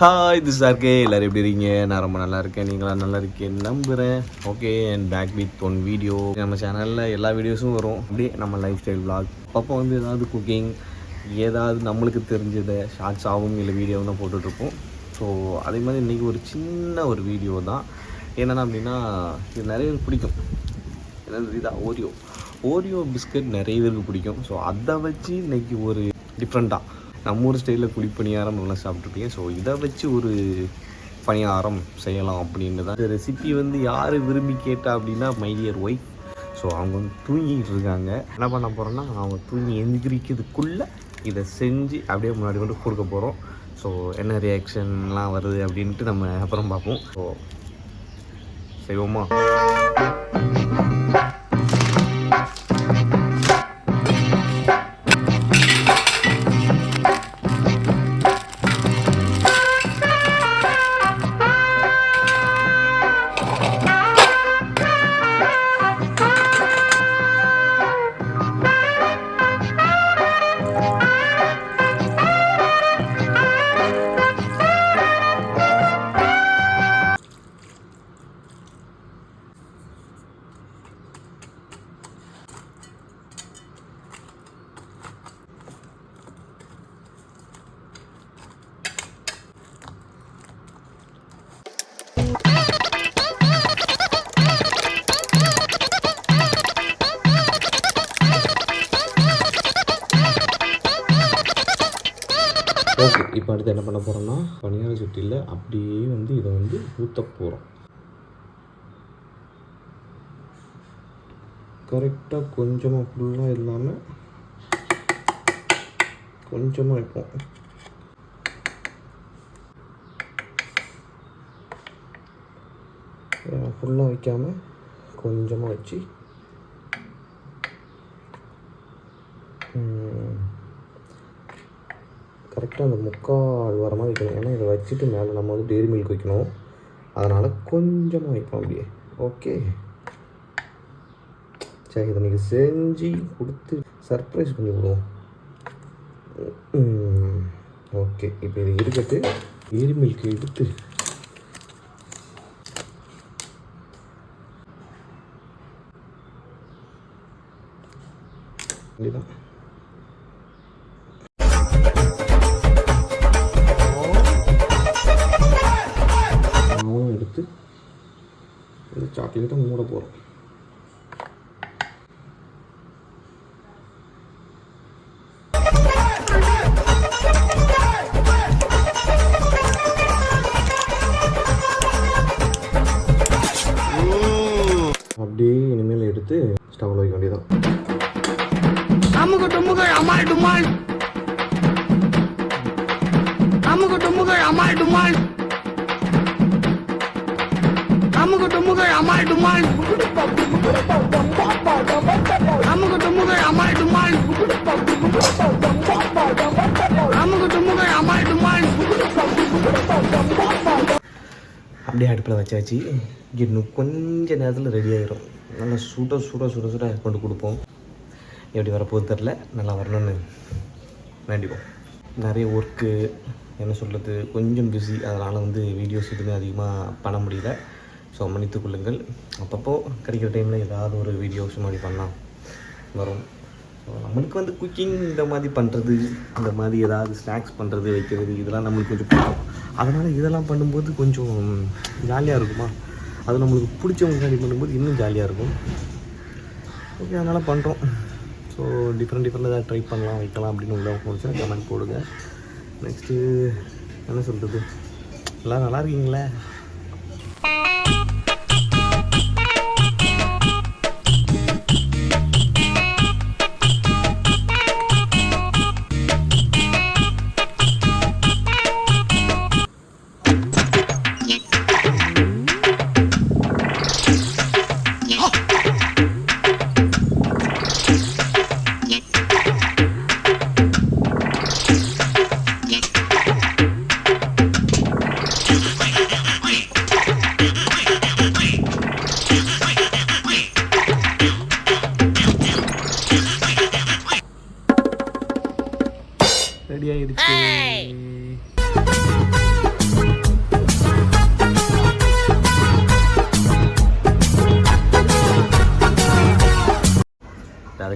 Hi this RK, எல்லோரும் எப்படி இருக்கீங்க? நான் ரொம்ப நல்லா இருக்கேன். நீங்களாம் நல்லா இருக்கேன்னு நம்புகிறேன். Okay, and back with one video. நம்ம சேனலில் எல்லா வீடியோஸும் வரும். அப்படியே நம்ம லைஃப் ஸ்டைல் விளாக், அப்போ வந்து ஏதாவது குக்கிங், ஏதாவது நம்மளுக்கு தெரிஞ்சதை ஷார்ட்ஸாகவும் இல்லை வீடியோவும் தான் போட்டுட்ருப்போம். ஸோ அதே மாதிரி இன்றைக்கி ஒரு சின்ன ஒரு வீடியோ தான். என்னென்னா அப்படின்னா, இது நிறைய பேருக்கு பிடிக்கும். என்னது இதாக ஓரியோ பிஸ்கட் நிறைய பேருக்கு பிடிக்கும். ஸோ அதை வச்சு இன்றைக்கி ஒரு டிஃப்ரெண்ட்டாக நம்ம ஊர் ஸ்டைலில் குழிப்பணியாரம் நல்லா சாப்பிட்ருப்பீங்க. ஸோ இதை வச்சு ஒரு பணியாரம் செய்யலாம் அப்படின்னு தான். இந்த ரெசிபி வந்து யார் விரும்பி கேட்டா அப்படின்னா மை டியர் ஒய்ஃப். ஸோ அவங்க வந்து தூங்கிக்கிட்டு இருக்காங்க. என்ன பண்ண போகிறோன்னா, அவங்க தூங்கி எந்திரிக்கிறதுக்குள்ளே இதை செஞ்சு அப்படியே முன்னாடி கொண்டு கொடுக்க போகிறோம். ஸோ என்ன ரியாக்ஷன்லாம் வருது அப்படின்ட்டு நம்ம அப்புறம் பார்ப்போம். ஸோ செய்வோமா? ஓகே, இப்போ அடுத்து என்ன பண்ண போகிறோம்னா, பனியார சட்டியில் அப்படியே வந்து இதை வந்து ஊற்ற போகிறோம். கரெக்டாக கொஞ்சமாக ஃபுல்லாக இல்லாமல் கொஞ்சமாக வைப்போம். ஃபுல்லாக வைக்காமல் கொஞ்சமாக வச்சு கரெக்டாக அந்த முக்கால் வர மாதிரி வைக்கணும். ஏன்னா இதை வச்சுட்டு மேலே நம்ம வந்து டெய்ரி மில்க் வைக்கணும். அதனால் கொஞ்சமாக வைப்போம் அப்படியே. ஓகே, சரி, இதை நீங்கள் செஞ்சு கொடுத்து சர்ப்ரைஸ் பண்ணி விடுவோம். ஓகே, இப்போ இது இருக்கட்டு. டெய்ரி மில்க் எடுத்து இதுதான் எடுத்து இந்த சாக்லேட்டை மூட போகிறோம். அப்படியே இனிமேல் எடுத்து ஸ்டவ்வில் வைக்க வேண்டியதான். அப்படியே அடுப்பில் வச்சாச்சு. இன்னும் கொஞ்ச நேரத்தில் ரெடி ஆகிடும். நல்லா சுட சுட சுட சுட கொண்டு கொடுப்போம். எப்படி வரப்போகுது தெரில, நல்லா வரணும்னு வேண்டிப்போம். நிறைய ஒர்க்கு, என்ன சொல்கிறது, கொஞ்சம் பிஸி. அதனால் வந்து வீடியோஸ் எதுவுமே அதிகமாக பண்ண முடியல. ஸோ மன்னித்துக் கொள்ளுங்கள். அப்பப்போ கிடைக்கிற டைமில் ஏதாவது ஒரு வீடியோஸ் மாதிரி பண்ணால் வரும். ஸோ நம்மளுக்கு வந்து குக்கிங் இந்த மாதிரி பண்ணுறது, இந்த மாதிரி ஏதாவது ஸ்நாக்ஸ் பண்ணுறது, வைக்கிறது, இதெல்லாம் நம்மளுக்கு கொஞ்சம் பிடிக்கும். அதனால் இதெல்லாம் பண்ணும்போது கொஞ்சம் ஜாலியாக இருக்குமா. அது நம்மளுக்கு பிடிச்சவங்க முன்னாடி பண்ணும்போது இன்னும் ஜாலியாக இருக்கும். ஓகே, அதனால் பண்ணுறோம். ஸோ டிஃப்ரெண்ட் ஏதாவது ட்ரை பண்ணலாம், வைக்கலாம் அப்படின்னு உள்ள போச்சுன்னா கமெண்ட் போடுங்க. நெக்ஸ்ட்டு என்ன சொல்கிறது, எல்லோரும் நல்லா இருக்கீங்களே?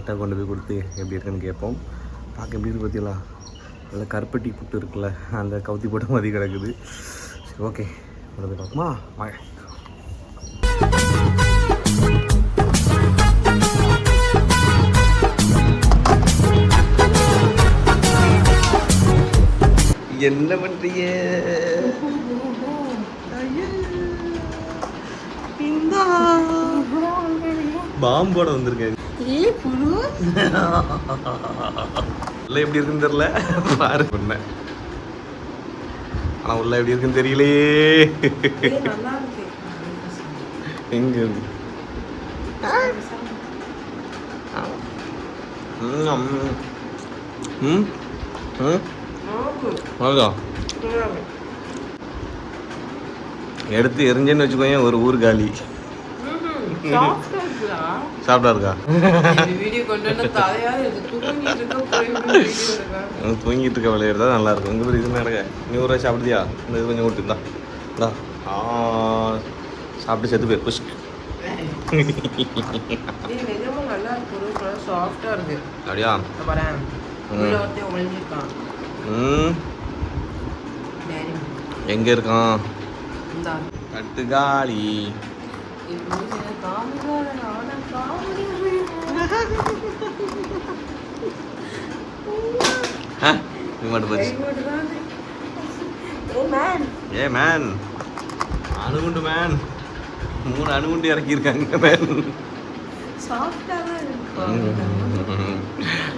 லைட்டாக கொண்டு போய் கொடுத்து எப்படி இருக்குன்னு கேட்போம். பார்க்க எப்படி இருக்கு பார்த்தீங்களா, நல்லா கருப்பட்டி புட்டு இருக்குல்ல, அந்த கவுத்தி போட்ட மாதிரி கிடக்குது. சரி ஓகே, கொண்டு போய் பார்க்குமா வாங்க. என்ன பண்றீங்க? பாம்போட வந்திருக்கேன். உள்ள எப்படி இருக்குன்னு தெரியல, பாரு பண்ண. ஆனா உள்ள எப்படி இருக்குன்னு தெரியலையே. எங்க இருக்கு? எடுத்து எரிஞ்சேன்னு வச்சுக்கோங்க, ஒரு ஊர் காலி. சாப்பிட்டா இருக்கா? தூங்கிட்டு இருக்க விளையாடு தான் நல்லா இருக்கும். இங்கே இது நடக்க நீ ஒரு சாப்பிடுதியா? இந்த இது கொஞ்சம் கொடுத்துருந்தா இந்தா. சாப்பிட்டு செத்து போய் புஷ். அப்படியா? எங்க இருக்கான்? கட்டுக்காளி. ஏ மேன், அணுகுண்டு மேன், 3 அணுகுண்டு இறக்கியிருக்காங்க மேன்.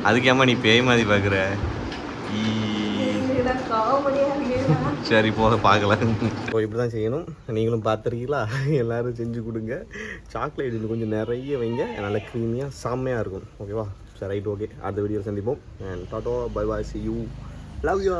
அதுக்கு ஏமா நீ பேய் மாதிரி பார்க்குற? சரி போக பார்க்கலாம். இப்போ இப்படி தான் செய்யணும். நீங்களும் பார்த்துருக்கீங்களா? எல்லோரும் செஞ்சு கொடுங்க. சாக்லேட் இது கொஞ்சம் நிறைய வைங்க, நல்லா க்ரீமியாக செம்மையாக இருக்கும். ஓகேவா? சரி ரைட், ஓகே. அடுத்த வீடியோ சந்திப்போம். And tata, bye bye, C you, love you.